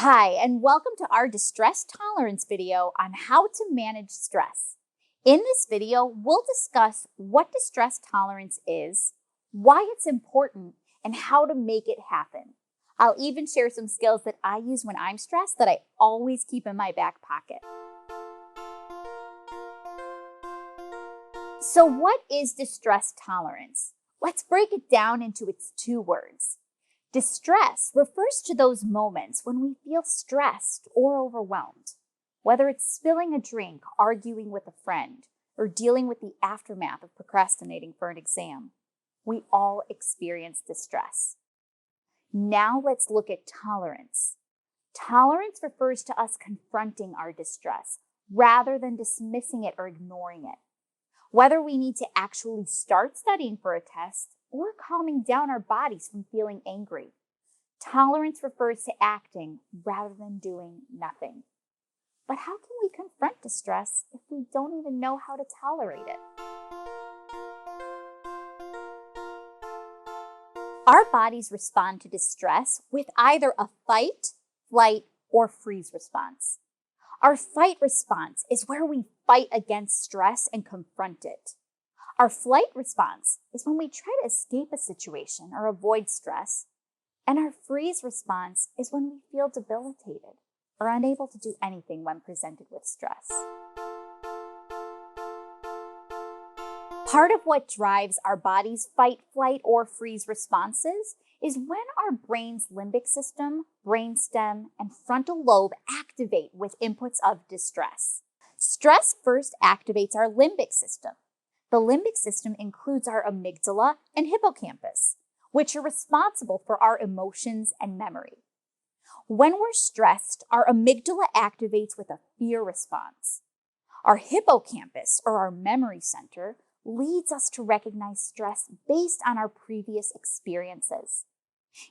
Hi, and welcome to our distress tolerance video on how to manage stress. In this video, we'll discuss what distress tolerance is, why it's important, and how to make it happen. I'll even share some skills that I use when I'm stressed that I always keep in my back pocket. So, what is distress tolerance? Let's break it down into its two words. Distress refers to those moments when we feel stressed or overwhelmed, whether it's spilling a drink, arguing with a friend, or dealing with the aftermath of procrastinating for an exam. We all experience distress. Now let's look at tolerance. Tolerance refers to us confronting our distress rather than dismissing it or ignoring it. Whether we need to actually start studying for a test or calming down our bodies from feeling angry. Tolerance refers to acting rather than doing nothing. But how can we confront distress if we don't even know how to tolerate it? Our bodies respond to distress with either a fight, flight, or freeze response. Our fight response is where we fight against stress and confront it. Our flight response is when we try to escape a situation or avoid stress. And our freeze response is when we feel debilitated or unable to do anything when presented with stress. Part of what drives our body's fight, flight, or freeze responses is when our brain's limbic system, brainstem, and frontal lobe activate with inputs of distress. Stress first activates our limbic system. The limbic system includes our amygdala and hippocampus, which are responsible for our emotions and memory. When we're stressed, our amygdala activates with a fear response. Our hippocampus, or our memory center, leads us to recognize stress based on our previous experiences.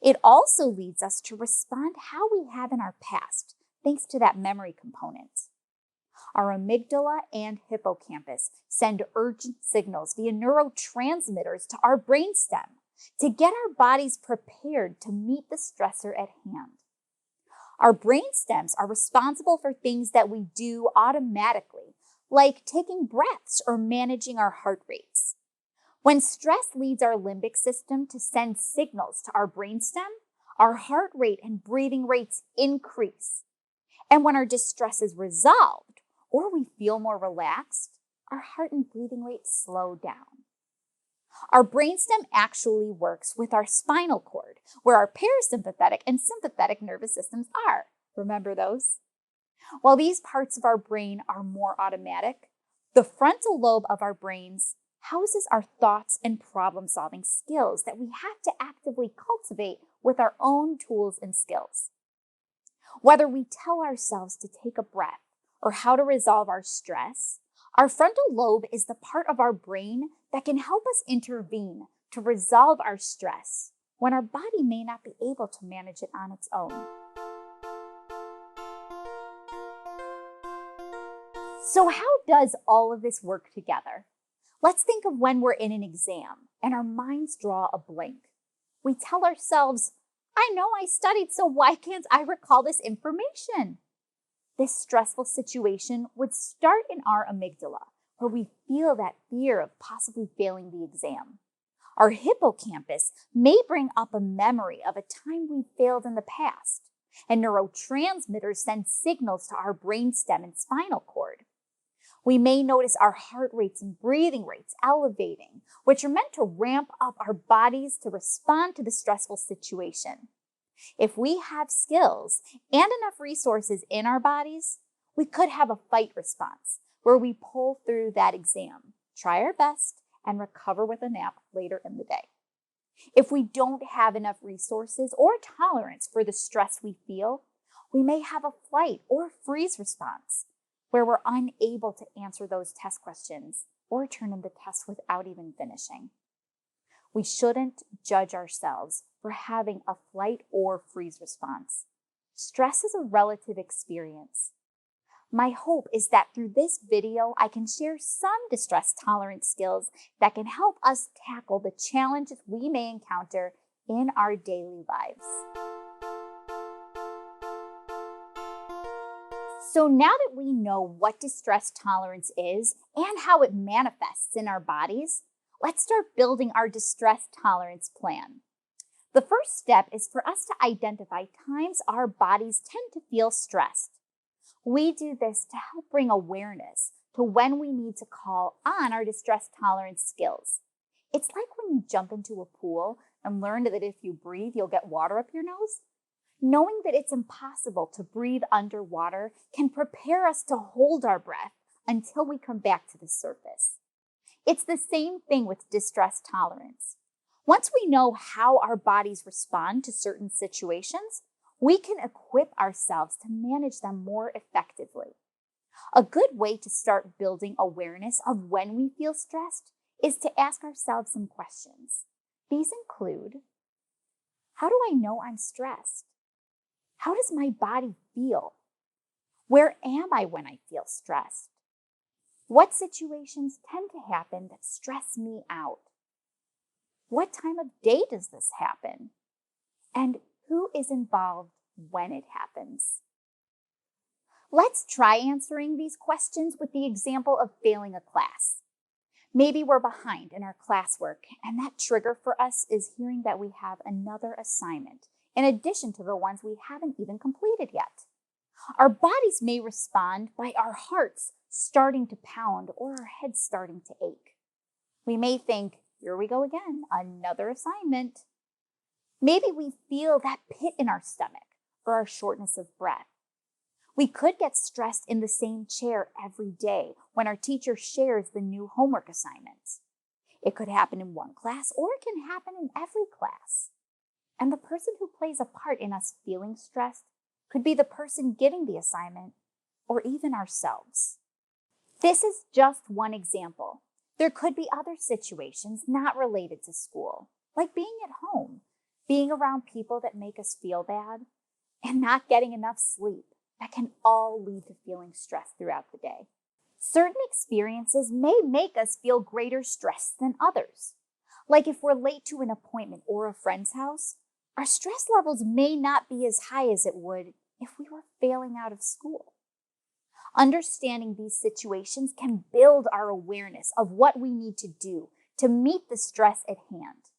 It also leads us to respond how we have in our past, thanks to that memory component. Our amygdala and hippocampus send urgent signals via neurotransmitters to our brainstem to get our bodies prepared to meet the stressor at hand. Our brainstems are responsible for things that we do automatically, like taking breaths or managing our heart rates. When stress leads our limbic system to send signals to our brainstem, our heart rate and breathing rates increase. And when our distress is resolved, or we feel more relaxed, our heart and breathing rates slow down. Our brainstem actually works with our spinal cord, where our parasympathetic and sympathetic nervous systems are. Remember those? While these parts of our brain are more automatic, the frontal lobe of our brains houses our thoughts and problem-solving skills that we have to actively cultivate with our own tools and skills. Whether we tell ourselves to take a breath or how to resolve our stress, our frontal lobe is the part of our brain that can help us intervene to resolve our stress when our body may not be able to manage it on its own. So how does all of this work together? Let's think of when we're in an exam and our minds draw a blank. We tell ourselves, I know I studied, so why can't I recall this information? This stressful situation would start in our amygdala, where we feel that fear of possibly failing the exam. Our hippocampus may bring up a memory of a time we failed in the past, and neurotransmitters send signals to our brainstem and spinal cord. We may notice our heart rates and breathing rates elevating, which are meant to ramp up our bodies to respond to the stressful situation. If we have skills and enough resources in our bodies, we could have a fight response where we pull through that exam, try our best, and recover with a nap later in the day. If we don't have enough resources or tolerance for the stress we feel, we may have a flight or freeze response where we're unable to answer those test questions or turn in the test without even finishing. We shouldn't judge ourselves for having a flight or freeze response. Stress is a relative experience. My hope is that through this video, I can share some distress tolerance skills that can help us tackle the challenges we may encounter in our daily lives. So now that we know what distress tolerance is and how it manifests in our bodies, let's start building our distress tolerance plan. The first step is for us to identify times our bodies tend to feel stressed. We do this to help bring awareness to when we need to call on our distress tolerance skills. It's like when you jump into a pool and learn that if you breathe, you'll get water up your nose. Knowing that it's impossible to breathe underwater can prepare us to hold our breath until we come back to the surface. It's the same thing with distress tolerance. Once we know how our bodies respond to certain situations, we can equip ourselves to manage them more effectively. A good way to start building awareness of when we feel stressed is to ask ourselves some questions. These include, how do I know I'm stressed? How does my body feel? Where am I when I feel stressed? What situations tend to happen that stress me out? What time of day does this happen? And who is involved when it happens? Let's try answering these questions with the example of failing a class. Maybe we're behind in our classwork, and that trigger for us is hearing that we have another assignment, in addition to the ones we haven't even completed yet. Our bodies may respond by our hearts starting to pound or our heads starting to ache. We may think, here we go again, another assignment. Maybe we feel that pit in our stomach or our shortness of breath. We could get stressed in the same chair every day when our teacher shares the new homework assignments. It could happen in one class or it can happen in every class. And the person who plays a part in us feeling stressed could be the person getting the assignment or even ourselves. This is just one example. There could be other situations not related to school, like being at home, being around people that make us feel bad, and not getting enough sleep. That can all lead to feeling stressed throughout the day. Certain experiences may make us feel greater stress than others. Like if we're late to an appointment or a friend's house, our stress levels may not be as high as it would if we were failing out of school. Understanding these situations can build our awareness of what we need to do to meet the stress at hand.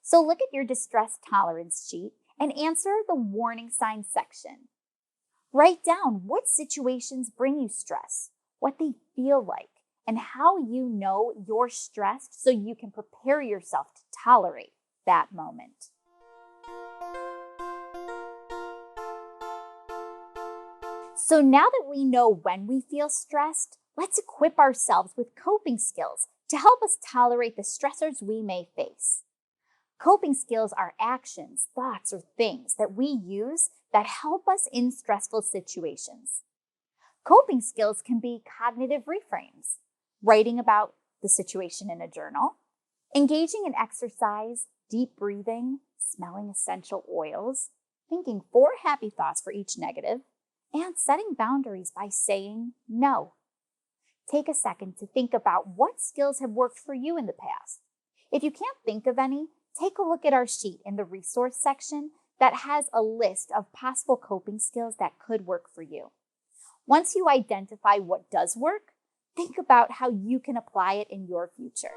So look at your distress tolerance sheet and answer the warning signs section. Write down what situations bring you stress, what they feel like, and how you know you're stressed so you can prepare yourself to tolerate that moment. So now that we know when we feel stressed, let's equip ourselves with coping skills to help us tolerate the stressors we may face. Coping skills are actions, thoughts, or things that we use that help us in stressful situations. Coping skills can be cognitive reframes, writing about the situation in a journal, engaging in exercise, deep breathing, smelling essential oils, thinking 4 happy thoughts for each negative, and setting boundaries by saying no. Take a second to think about what skills have worked for you in the past. If you can't think of any, take a look at our sheet in the resource section that has a list of possible coping skills that could work for you. Once you identify what does work, think about how you can apply it in your future.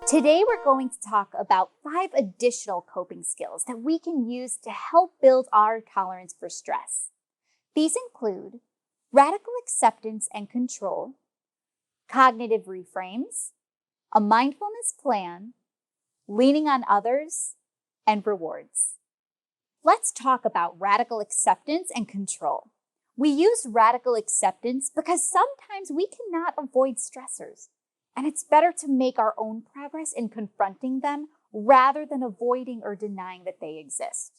Today, we're going to talk about 5 additional coping skills that we can use to help build our tolerance for stress. These include radical acceptance and control, cognitive reframes, a mindfulness plan, leaning on others, and rewards. Let's talk about radical acceptance and control. We use radical acceptance because sometimes we cannot avoid stressors, and it's better to make our own progress in confronting them rather than avoiding or denying that they exist.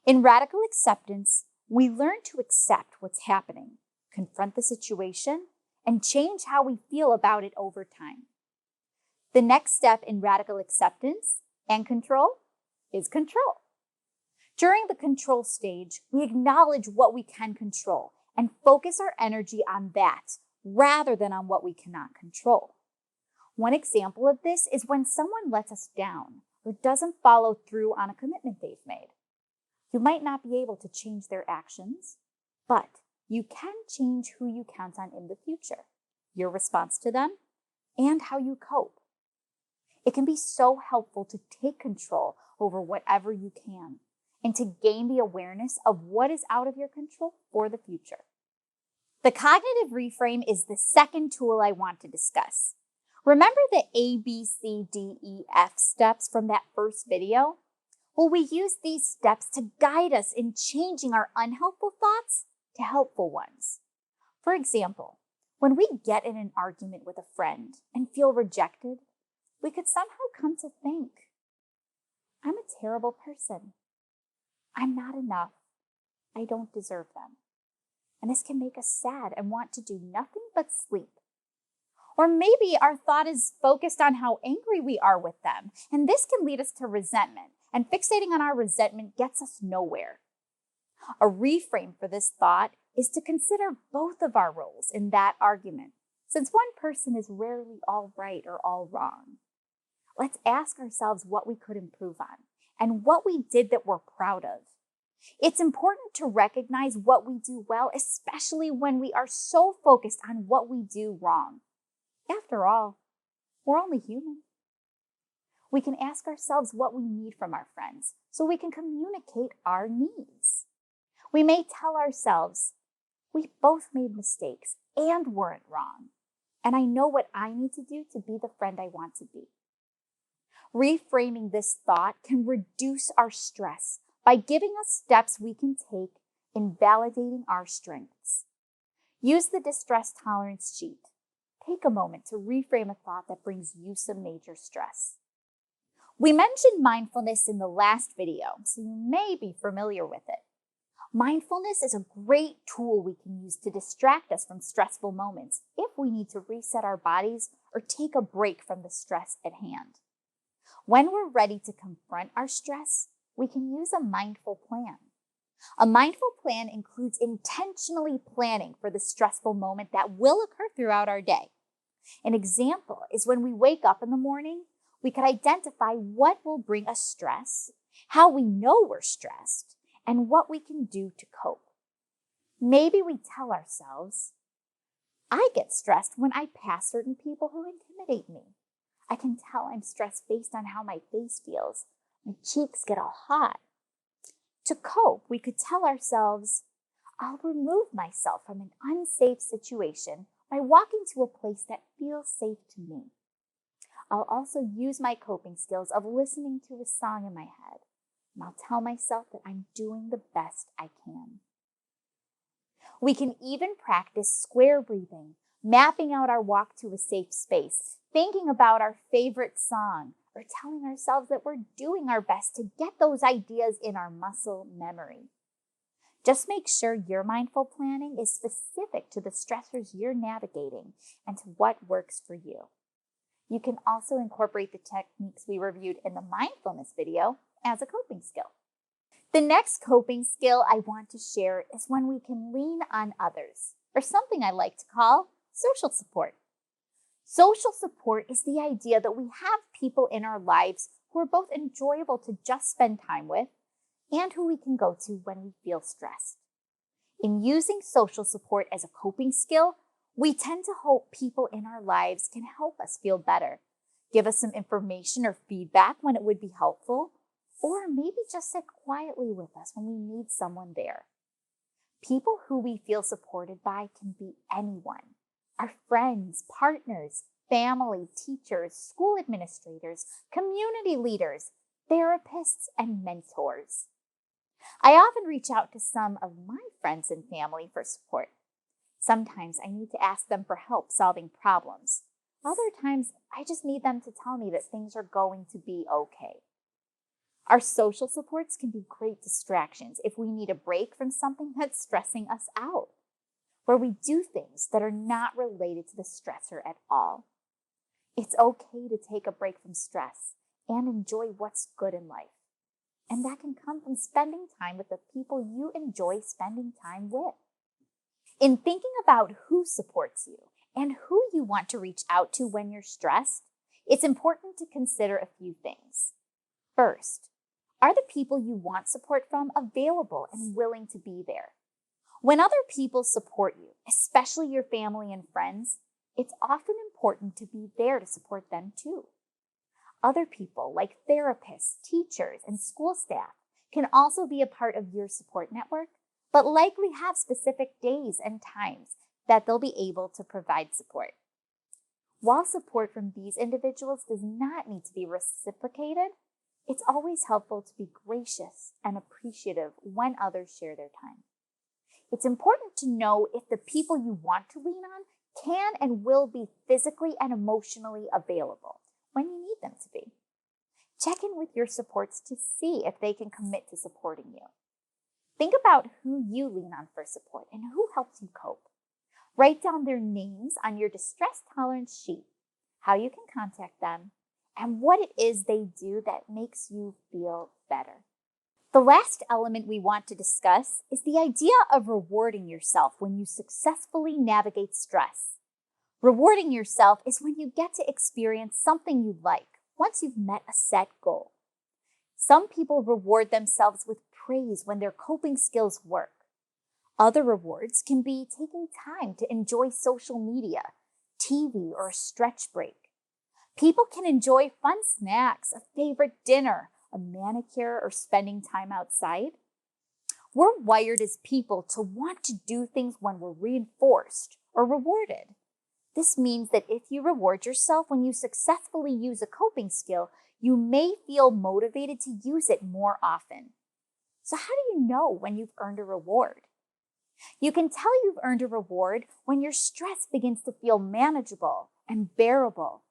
In radical acceptance, we learn to accept what's happening, confront the situation, and change how we feel about it over time. The next step in radical acceptance and control is control. During the control stage, we acknowledge what we can control and focus our energy on that rather than on what we cannot control. One example of this is when someone lets us down or doesn't follow through on a commitment they've made. You might not be able to change their actions, but you can change who you count on in the future, your response to them, and how you cope. It can be so helpful to take control over whatever you can and to gain the awareness of what is out of your control for the future. The cognitive reframe is the second tool I want to discuss. Remember the A, B, C, D, E, F steps from that first video? Well, we use these steps to guide us in changing our unhelpful thoughts to helpful ones. For example, when we get in an argument with a friend and feel rejected, we could somehow come to think, I'm a terrible person. I'm not enough. I don't deserve them. And this can make us sad and want to do nothing but sleep. Or maybe our thought is focused on how angry we are with them, and this can lead us to resentment, and fixating on our resentment gets us nowhere. A reframe for this thought is to consider both of our roles in that argument, since one person is rarely all right or all wrong. Let's ask ourselves what we could improve on and what we did that we're proud of. It's important to recognize what we do well, especially when we are so focused on what we do wrong. After all, we're only human. We can ask ourselves what we need from our friends so we can communicate our needs. We may tell ourselves, we both made mistakes and weren't wrong, and I know what I need to do to be the friend I want to be. Reframing this thought can reduce our stress by giving us steps we can take in validating our strengths. Use the distress tolerance sheet. Take a moment to reframe a thought that brings you some major stress. We mentioned mindfulness in the last video, so you may be familiar with it. Mindfulness is a great tool we can use to distract us from stressful moments if we need to reset our bodies or take a break from the stress at hand. When we're ready to confront our stress, we can use a mindful plan. A mindful plan includes intentionally planning for the stressful moment that will occur throughout our day. An example is when we wake up in the morning, we could identify what will bring us stress, how we know we're stressed, and what we can do to cope. Maybe we tell ourselves, I get stressed when I pass certain people who intimidate me. I can tell I'm stressed based on how my face feels. My cheeks get all hot. To cope, we could tell ourselves, I'll remove myself from an unsafe situation by walking to a place that feels safe to me. I'll also use my coping skills of listening to a song in my head, and I'll tell myself that I'm doing the best I can. We can even practice square breathing, mapping out our walk to a safe space, thinking about our favorite song, or telling ourselves that we're doing our best to get those ideas in our muscle memory. Just make sure your mindful planning is specific to the stressors you're navigating and to what works for you. You can also incorporate the techniques we reviewed in the mindfulness video as a coping skill. The next coping skill I want to share is when we can lean on others, or something I like to call social support. Social support is the idea that we have people in our lives who are both enjoyable to just spend time with and who we can go to when we feel stressed. In using social support as a coping skill, we tend to hope people in our lives can help us feel better, give us some information or feedback when it would be helpful, or maybe just sit quietly with us when we need someone there. People who we feel supported by can be anyone. Our friends, partners, family, teachers, school administrators, community leaders, therapists, and mentors. I often reach out to some of my friends and family for support. Sometimes I need to ask them for help solving problems. Other times, I just need them to tell me that things are going to be okay. Our social supports can be great distractions if we need a break from something that's stressing us out, where we do things that are not related to the stressor at all. It's okay to take a break from stress and enjoy what's good in life. And that can come from spending time with the people you enjoy spending time with. In thinking about who supports you and who you want to reach out to when you're stressed, it's important to consider a few things. First, Are the people you want support from available and willing to be there? When other people support you, especially your family and friends, it's often important to be there to support them too. Other people, like therapists, teachers, and school staff, can also be a part of your support network, but likely have specific days and times that they'll be able to provide support. While support from these individuals does not need to be reciprocated, it's always helpful to be gracious and appreciative when others share their time. It's important to know if the people you want to lean on can and will be physically and emotionally available when you need them to be. Check in with your supports to see if they can commit to supporting you. Think about who you lean on for support and who helps you cope. Write down their names on your distress tolerance sheet, how you can contact them, and what it is they do that makes you feel better. The last element we want to discuss is the idea of rewarding yourself when you successfully navigate stress. Rewarding yourself is when you get to experience something you like once you've met a set goal. Some people reward themselves with praise when their coping skills work. Other rewards can be taking time to enjoy social media, TV, or a stretch break. People can enjoy fun snacks, a favorite dinner, a manicure, or spending time outside. We're wired as people to want to do things when we're reinforced or rewarded. This means that if you reward yourself when you successfully use a coping skill, you may feel motivated to use it more often. So how do you know when you've earned a reward? You can tell you've earned a reward when your stress begins to feel manageable and bearable.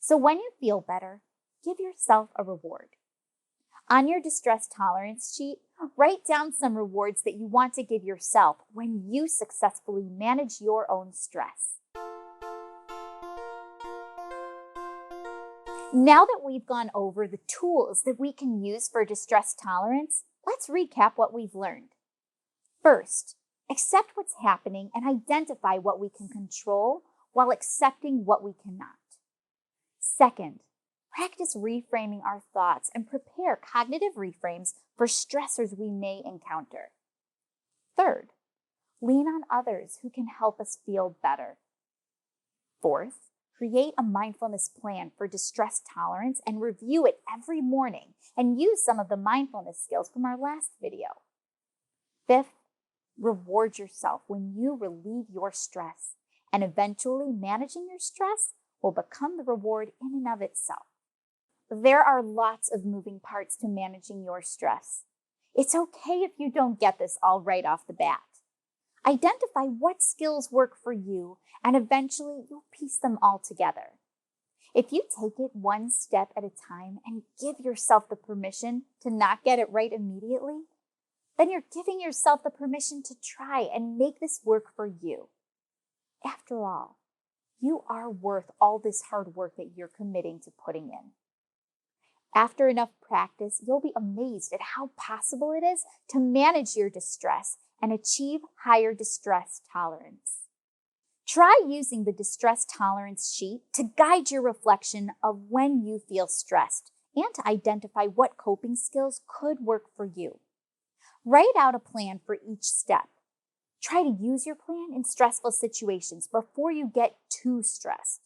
So when you feel better, give yourself a reward. On your distress tolerance sheet, write down some rewards that you want to give yourself when you successfully manage your own stress. Now that we've gone over the tools that we can use for distress tolerance, let's recap what we've learned. First, accept what's happening and identify what we can control while accepting what we cannot. Second, practice reframing our thoughts and prepare cognitive reframes for stressors we may encounter. Third, lean on others who can help us feel better. Fourth, create a mindfulness plan for distress tolerance and review it every morning and use some of the mindfulness skills from our last video. Fifth, reward yourself when you relieve your stress, and eventually managing your stress will become the reward in and of itself. There are lots of moving parts to managing your stress. It's okay if you don't get this all right off the bat. Identify what skills work for you, and eventually you'll piece them all together. If you take it one step at a time and give yourself the permission to not get it right immediately, then you're giving yourself the permission to try and make this work for you. After all, you are worth all this hard work that you're committing to putting in. After enough practice, you'll be amazed at how possible it is to manage your distress and achieve higher distress tolerance. Try using the distress tolerance sheet to guide your reflection of when you feel stressed and to identify what coping skills could work for you. Write out a plan for each step. Try to use your plan in stressful situations before you get too stressed.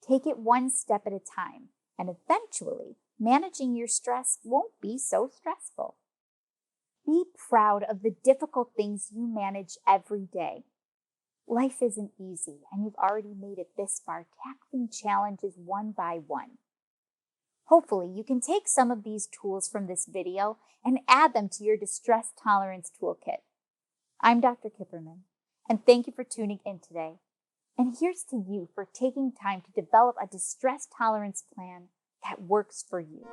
Take it one step at a time, and eventually, managing your stress won't be so stressful. Be proud of the difficult things you manage every day. Life isn't easy, and you've already made it this far, tackling challenges one by one. Hopefully, you can take some of these tools from this video and add them to your distress tolerance toolkit. I'm Dr. Kipperman, and thank you for tuning in today. And here's to you for taking time to develop a distress tolerance plan that works for you.